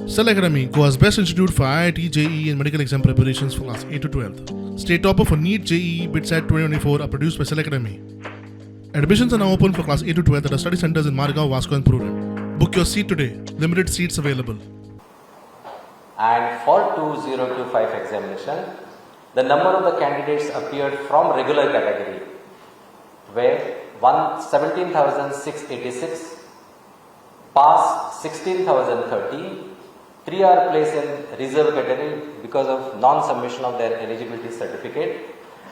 Cell Academy, Goa's best institute for IIT, JEE and medical exam preparations for class 8 to 12th. State topper for NEET, JEE, BITSAT 2024 are produced by Cell Academy. Admissions are now open for class 8 to 12th at our study centers in Margao, Vasco and Prudent. Book your seat today. Limited seats available. And for 2025 examination, the number of the candidates appeared from regular category where 17,686, pass 16,030, 3 are placed in reserve category because of non-submission of their eligibility certificate,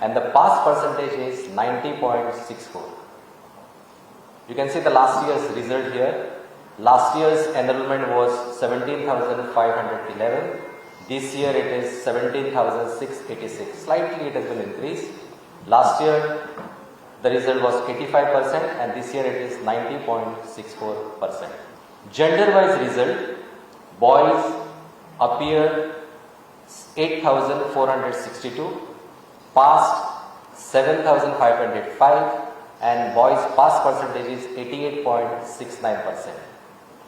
and the pass percentage is 90.64. You can see the last year's result here. Last year's enrollment was 17,511. This year it is 17,686. Slightly it has been increased. Last year the result was 85% and this year it is 90.64%. Gender-wise result, boys appeared 8,462, passed 7,505 and boys pass percentage is 88.69%.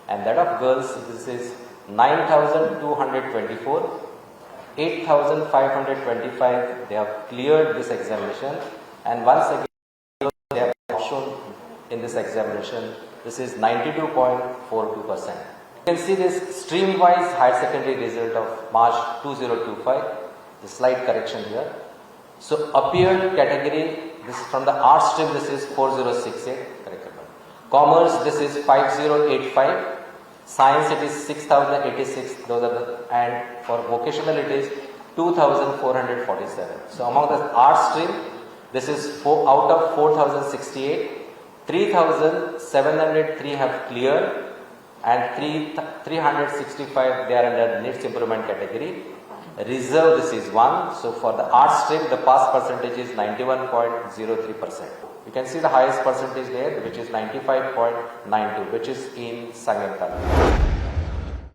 And that of girls, this is 9,224, 8,525 they have cleared this examination, and once again they have shown in this examination, this is 92.42%. You can see this stream-wise higher secondary result of March 2025, the slight correction here. So appeared category, this is from the art stream, this is 4068, correctable. Commerce, this is 5085. Science, it is 6086, those are the, and for vocational it is 2447. So among the art stream, this is out of 4068, 3703 have cleared and 365 they are under needs improvement category. Reserve, this is 1. So for the art stream, the pass percentage is 91.03%. You can see the highest percentage there, which is 95.92, which is in Sangat Taluk.